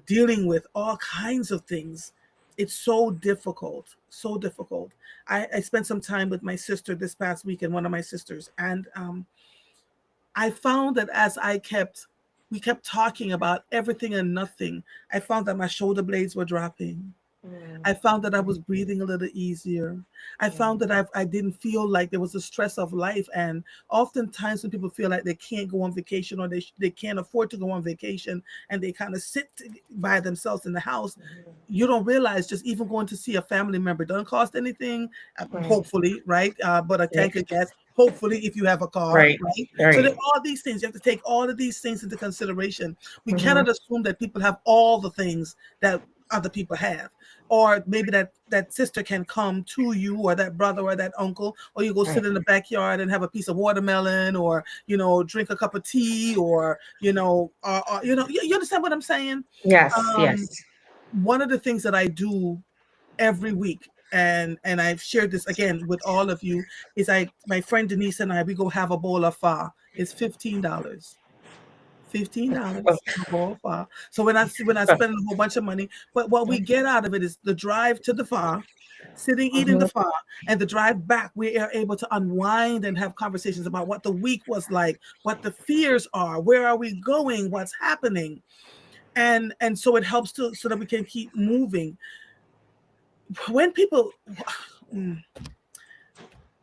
dealing with all kinds of things, it's so difficult, so difficult. I spent some time with my sister this past week, and one of my sisters, and I found that as we kept talking about everything and nothing, I found that my shoulder blades were dropping. I found that I was Mm-hmm. breathing a little easier. I Yeah. found that I didn't feel like there was a stress of life. And oftentimes when people feel like they can't go on vacation, or they can't afford to go on vacation, and they kind of sit by themselves in the house, Hmm. you don't realize just even going to see a family member doesn't cost anything, Right. hopefully, right? But a tank Next. of gas. hopefully, if you have a car, Right. right? So there Right. are all these things. You have to take all of these things into consideration. We Hmm. cannot assume that people have all the things that other people have. Or maybe that sister can come to you, or that brother or that uncle, or you go sit Right. in the backyard and have a piece of watermelon, or drink a cup of tea, or you understand what I'm saying? Yes. Um, Yes. One of the things that I do every week, and I've shared this again with all of you, is my friend Denise and I, we go have a bowl of pho. It's $15. $15 a bowl of pho. So when I spend a whole bunch of money, but what we get out of it is the drive to the pho, sitting eating the Mhm. pho, and the drive back. We are able to unwind and have conversations about what the week was like, what the fears are, where are we going, what's happening, and so it helps to so that we can keep moving. When people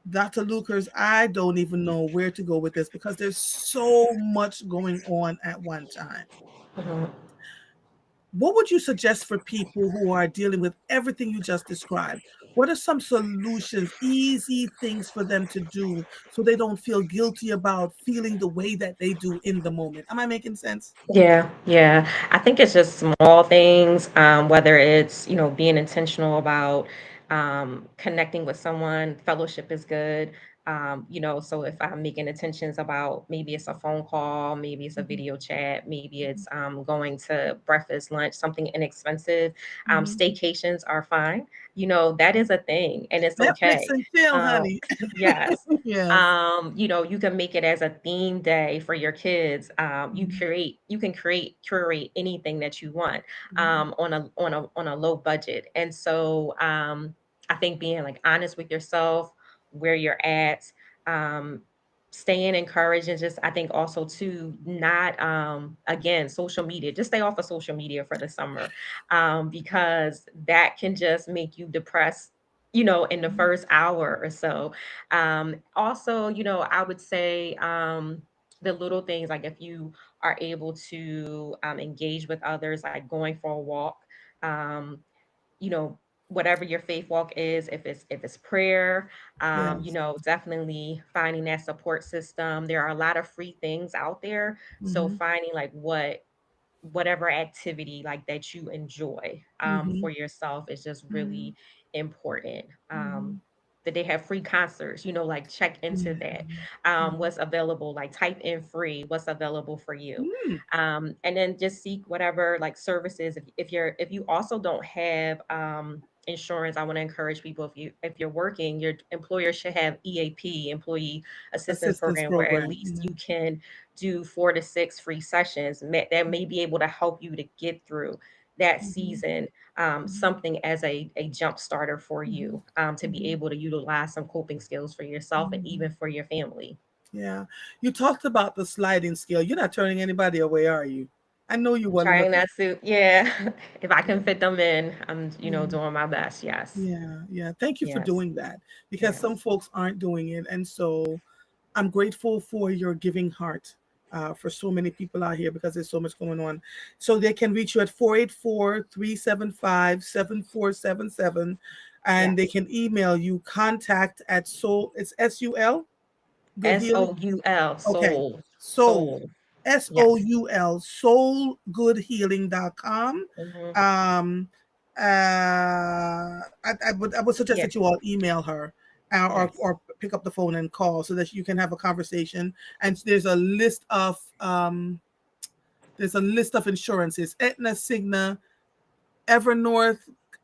Dr. Lucas, I don't even know where to go with this because there's so much going on at one time. Mhm. What would you suggest for people who are dealing with everything you just described? What are some solutions, easy things for them to do so they don't feel guilty about feeling the way that they do in the moment? Am I making sense? Yeah, yeah. I think it's just small things, whether it's, being intentional about connecting with someone. Fellowship is good. So if I'm making intentions about, maybe it's a phone call, maybe it's a Mhm, video chat, maybe mhm, it's going to breakfast, lunch, something inexpensive. mhm. Staycations are fine. That is a thing, and it's Netflix okay. and chill, Um, honey. yes. Yes. You can make it as a theme day for your kids. Mhm, You can curate anything that you want mhm. on a low budget. And so I think being like honest with yourself, where you're at, um, staying encouraged, and just, I think also to not, again, social media, just stay off of social media for the summer, because that can just make you depressed, in the first hour or so. Also, I would say, the little things, like if you are able to engage with others, like going for a walk, um, you know, whatever your faith walk is, if it's prayer, Yes. definitely finding that support system. There are a lot of free things out there. So Mhm, finding like whatever activity like that you enjoy mhm, for yourself is just mhm, really important. mhm. That they have free concerts, like check into Yeah. that. Mhm. What's available, like type in free, what's available for you. Mm. And then just seek whatever like services. If you also don't have insurance, I want to encourage people, if you're working, your employer should have EAP, employee assistance Assistance program, where at program. least Yeah. you can do 4 to 6 free sessions that may be able to help you to get through that Mhm, season, mhm, something as a jump starter for mhm, you, to be mhm, able to utilize some coping skills for yourself and even mhm. for your family. Yeah. You talked about the sliding scale. You're not turning anybody away, are you? I know you weren't Trying looking. not to, yeah. If I Yeah. can fit them in, I'm, Yeah. doing my best. Yes. Yeah. Yeah. Thank you for Yes. doing that because some Yes. folks aren't doing it. And so I'm grateful for your giving heart. For so many people out here because there's so much going on. So they can reach you at 484-375-7477, and they Yes. can email you contact at soul, it's SUL, good healing. SOUL, Okay. soul, Soul, soul. Yes. SOUL, soulgoodhealing.com. Hmm. Um, I would suggest Yeah. that you all email her, Yes. or pick up the phone and call so that you can have a conversation. And there's a list of insurances: Aetna, Cigna, Evernorth,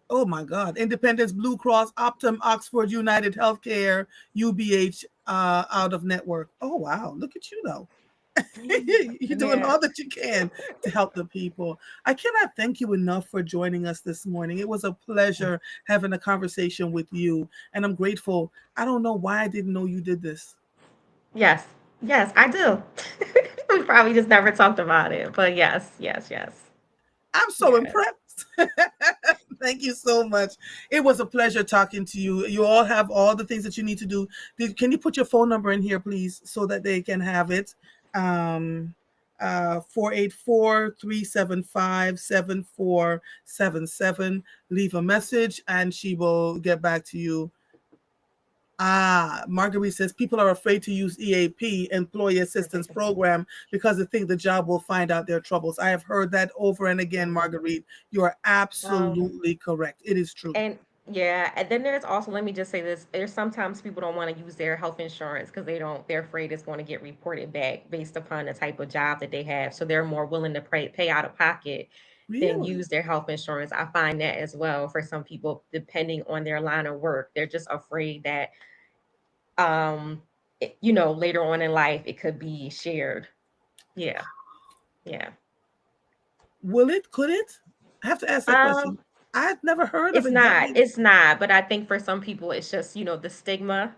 oh my God, Independence, Blue Cross, Optum, Oxford, United Healthcare, UBH, out of network. Oh wow, look at you though. You're doing Yeah. all that you can to help the people. I cannot thank you enough for joining us this morning. It was a pleasure having a conversation with you, and I'm grateful. I don't know why I didn't know you did this. Yes. Yes, I do. We probably just never talked about it, but yes, yes, yes, I'm so yes. impressed. Thank you so much. It was a pleasure talking to you. You all have all the things that you need to do. Can you put your phone number in here, please, so that they can have it? 484-375-7477. Leave a message and she will get back to you Marguerite says people are afraid to use EAP, Employee Assistance Program, because they think the job will find out their troubles. I have heard that over and again, Marguerite. You are absolutely correct. It is true. And yeah, and then there's also, let me just say this, there's sometimes people don't want to use their health insurance because they're afraid it's going to get reported back based upon the type of job that they have. So they're more willing to pay out of pocket than Really? use their health insurance. I find that as well for some people, depending on their line of work. They're just afraid that, later on in life, it could be shared. Yeah. Yeah. Will it? Could it? I have to ask that question. Um, I've never heard of It's it that not. being. It's not. But I think for some people, it's just, the stigma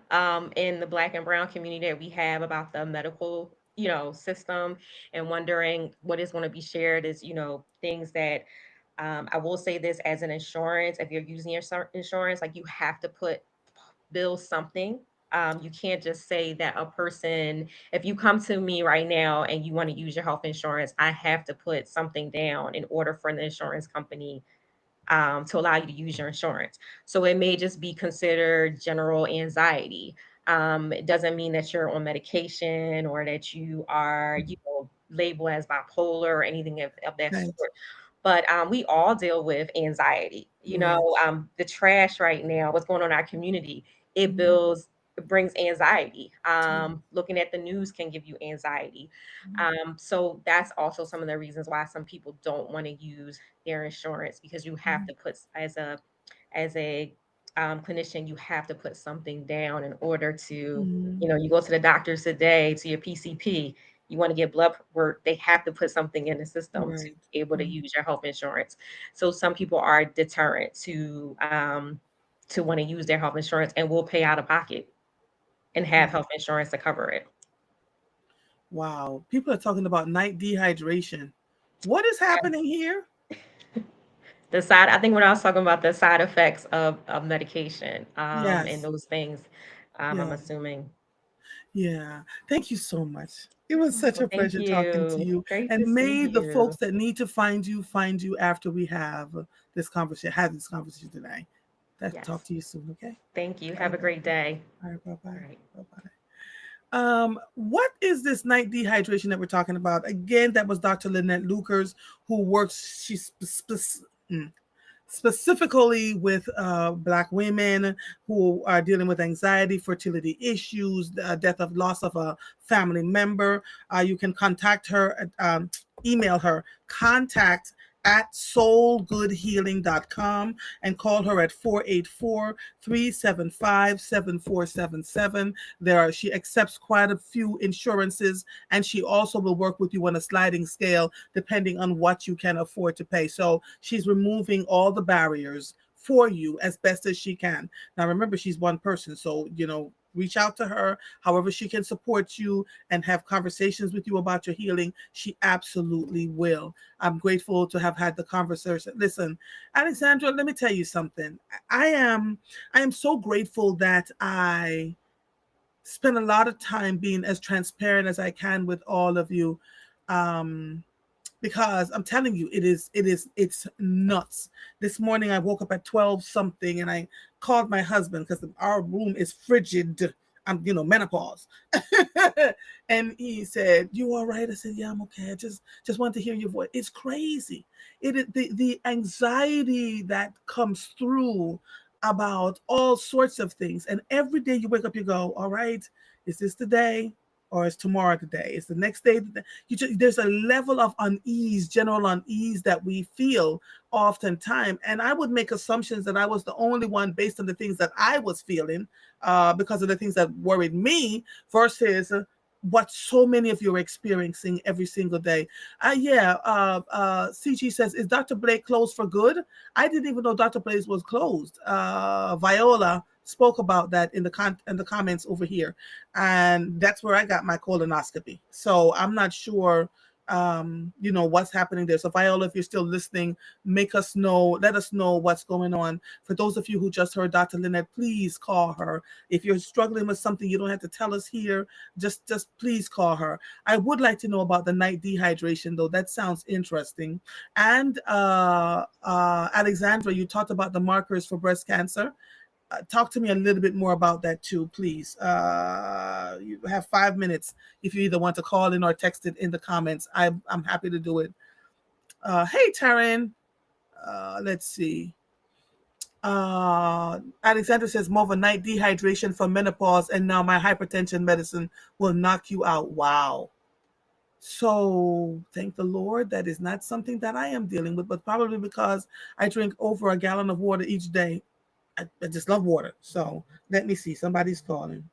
in the Black and Brown community that we have about the medical, system, and wondering what is going to be shared is, things that I will say this as an insurance. If you're using your insurance, like, you have to bill something. You can't just say that a person, if you come to me right now and you want to use your health insurance, I have to put something down in order for the insurance company to allow you to use your insurance. So it may just be considered general anxiety. It doesn't mean that you're on medication or that you are, labeled as bipolar or anything of that Right. sort. But we all deal with anxiety. Right. The trash right now, what's going on in our community, Mhm. it brings anxiety. Yeah. Looking at the news can give you anxiety. Mhm. So that's also some of the reasons why some people don't want to use their insurance, because you have Mhm. to put, as a clinician, you have to put something down in order to, Mhm. you go to the doctors today, to your PCP, you want to get blood work, they have to put something in the system to Right. be able to Right. use your health insurance. So some people are deterrent to want to use their health insurance and will pay out of pocket and have Right. health insurance to cover it. Wow. People are talking about night dehydration. What is happening here? I think when I was talking about the side effects of medication, and Yes. those things, I'm Yeah. assuming. Yeah. Thank you so much. It was such Well, a thank pleasure talking to you. you. Great And to see may the you. folks that need to find you after we have this conversation today. Talk Yes. to you soon, okay? Thank you. Bye Have a bye. great day. All right, bye bye. All right. Bye bye. What is this night dehydration that we're talking about? Again, that was Dr. Lynette Lucas, who works. Specifically with Black women who are dealing with anxiety, fertility issues, death of loss of a family member. You can contact her, email her, contact at soulgoodhealing.com, and call her at 484-375-7477. She accepts quite a few insurances, and she also will work with you on a sliding scale depending on what you can afford to pay. So she's removing all the barriers for you as best as she can. Now remember, she's one person, so reach out to her however she can support you and have conversations with you about your healing. She absolutely will. I'm grateful to have had the conversation. Listen, Alexandra, let me tell you something. I am so grateful that I spend a lot of time being as transparent as I can with all of you. Um, because I'm telling you, it's nuts. This morning I woke up at 12 something and I called my husband because our room is frigid. I'm, menopause. And he said, "You all right?" I said, "Yeah, I'm okay. I just want to hear your voice." It's crazy. It is the anxiety that comes through about all sorts of things. And every day you wake up, you go, "All right, is this the day? Or is tomorrow the day? Is the next day the day?" There's a level of unease, general unease that we feel oftentimes. And I would make assumptions that I was the only one based on the things that I was feeling, because of the things that worried me versus what so many of you are experiencing every single day. CG says, "Is Dr. Blake closed for good?" I didn't even know Dr. Blake was closed. Viola spoke about that in the comments over here, and that's where I got my colonoscopy. So I'm not sure, what's happening there. So Viola, if you're still listening, let us know what's going on. For those of you who just heard Dr. Lynette, please call her. If you're struggling with something, you don't have to tell us here. Just please call her. I would like to know about the night dehydration, though. That sounds interesting. And Alexandra, you talked about the markers for breast cancer. talk to me a little bit more about that too, please. You have 5 minutes if you either want to call in or text it in the comments. I'm happy to do it. Hey, Taryn. Let's see. Alexander says more overnight dehydration for menopause, and now my hypertension medicine will knock you out. Wow. So thank the Lord that is not something that I am dealing with, but probably because I drink over a gallon of water each day. I just love water. So let me see. Somebody's calling.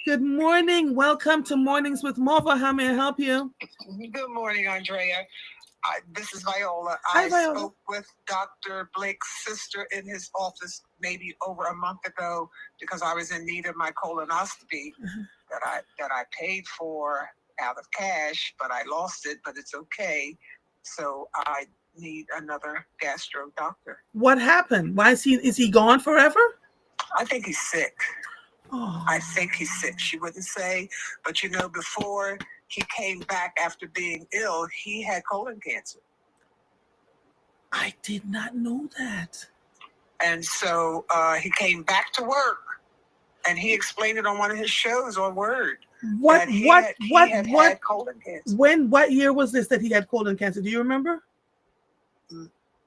Good morning. Welcome to Mornings with Mova. How may I help you? Good morning, Andrea. This is Viola. Hi, Viola. Spoke with Dr. Blake's sister in his office maybe over a month ago because I was in need of my colonoscopy that I paid for out of cash, but I lost it, but it's okay. So I need another gastro doctor. What happened? Why is he gone forever? I think he's sick. Oh. I think he's sick. She wouldn't say, but before he came back after being ill, he had colon cancer. I did not know that. And so he came back to work, and he explained it on one of his shows on Word. What had colon cancer. What year was this that he had colon cancer? Do you remember?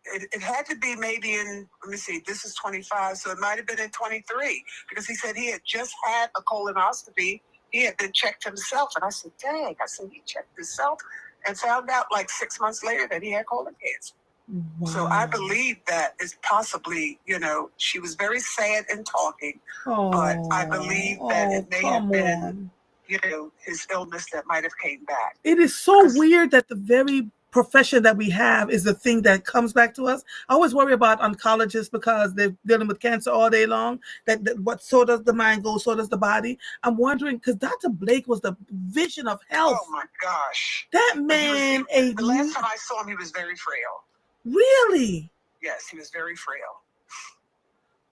It had to be maybe in, let me see, this is 25, so it might have been in 23, because he said he had just had a colonoscopy. He had been checked himself. And I said, dang, he checked himself and found out like 6 months later that he had colon cancer. Wow. So I believe that is possibly, she was very sad in talking, but I believe that it may have been, his illness that might have came back. It is so weird that the very profession that we have is the thing that comes back to us. I always worry about oncologists because they're dealing with cancer all day long. That what so does the mind go, so does the body. I'm wondering because Dr. Blake was the vision of health. Oh my gosh, that man! The last time I saw him, he was very frail. Really? Yes, he was very frail.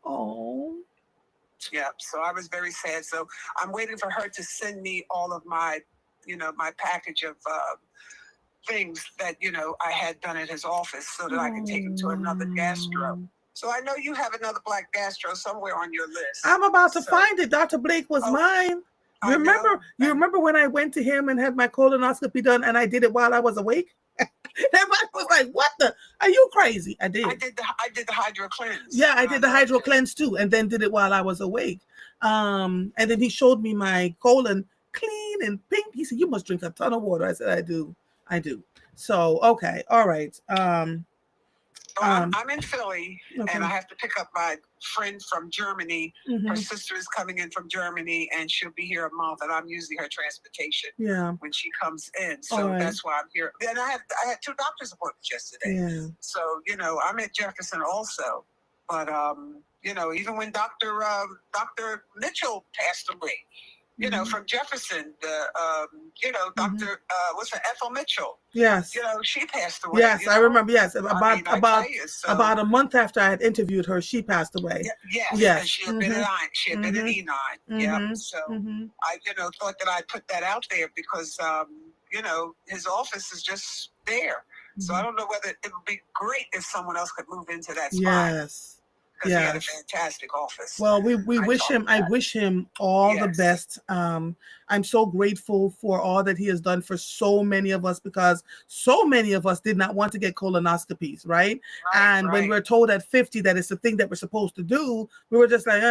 Oh. Yeah, so I was very sad. So I'm waiting for her to send me all of my, my package of things that, I had done at his office so that I could take him to another gastro. So I know you have another black gastro somewhere on your list. I'm about to find it. Dr. Blake was mine. You remember when I went to him and had my colonoscopy done and I did it while I was awake? Everybody was like, what the? Are you crazy? I did. I did the hydro cleanse. Yeah, I did the hydro cleanse too, and then did it while I was awake. And then he showed me my colon clean and pink. He said, you must drink a ton of water. I said, I do. So, okay. All right. I'm in Philly, okay. And I have to pick up my friend from Germany. Mm-hmm. Her sister is coming in from Germany, and she'll be here a month, and I'm using her transportation when she comes in. So that's why I'm here. Then I had 2 doctor's appointments yesterday. Yeah. So, I'm at Jefferson also. But, even when Dr. Mitchell passed away, from Jefferson, Dr. What's her, Ethel Mitchell. Yes. She passed away. Yes, I remember. Yes, about a month after I had interviewed her, she passed away. Yes. And she had been an E9. Yeah. So I, thought that I'd put that out there because, his office is just there. So I don't know whether it would be great if someone else could move into that spot. Yes. Because he had a fantastic office. Well, we wish him. I wish him all the best. I'm so grateful for all that he has done for so many of us because so many of us did not want to get colonoscopies, right? And when we're told at 50 that it's the thing that we're supposed to do, we were just like,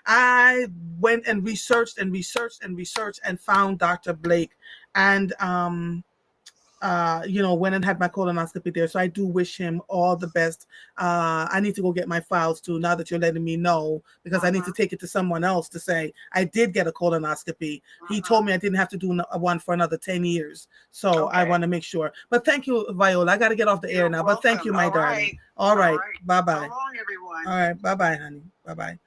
I went and researched and found Dr. Blake, and went and had my colonoscopy there. So I do wish him all the best. I need to go get my files too, now that you're letting me know, because I need to take it to someone else to say, I did get a colonoscopy. He told me I didn't have to do one for another 10 years. So I want to make sure. But thank you, Viola. I got to get off the air now, but thank you, my darling. All right. Bye-bye. So long, everyone. All right. Bye-bye, honey. Bye-bye.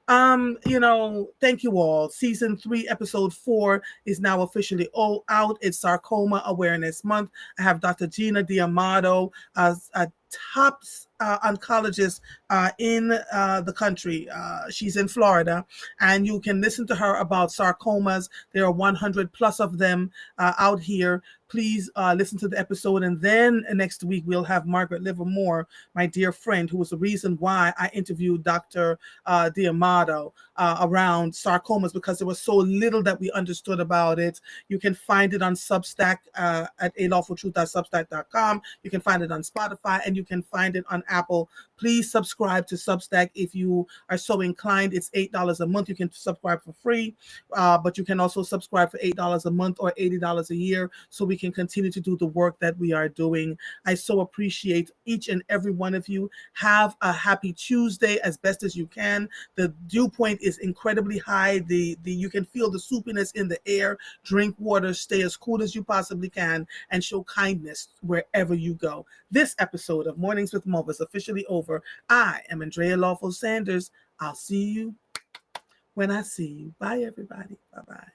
Thank you all. Season 3, episode 4 is now officially out. It's Sarcoma Awareness Month. I have Dr. Gina D'Amato, a top oncologist in the country. She's in Florida, and you can listen to her about sarcomas. There are 100 plus of them out here. Please listen to the episode. And then next week, we'll have Margaret Livermore, my dear friend, who was the reason why I interviewed Dr. D'Amato around sarcomas, because there was so little that we understood about it. You can find it on Substack at A.LawfulTruth.substack.com. You can find it on Spotify, and you can find it on Apple. Please subscribe to Substack if you are so inclined. It's $8 a month. You can subscribe for free, but you can also subscribe for $8 a month or $80 a year, so we can continue to do the work that we are doing. I so appreciate each and every one of you. Have a happy Tuesday as best as you can. The dew point is incredibly high. You can feel the soupiness in the air. Drink water, stay as cool as you possibly can, and show kindness wherever you go. This episode of Mornings with Mova is officially over. I am Andrea Lawful Sanders. I'll see you when I see you. Bye, everybody. Bye-bye.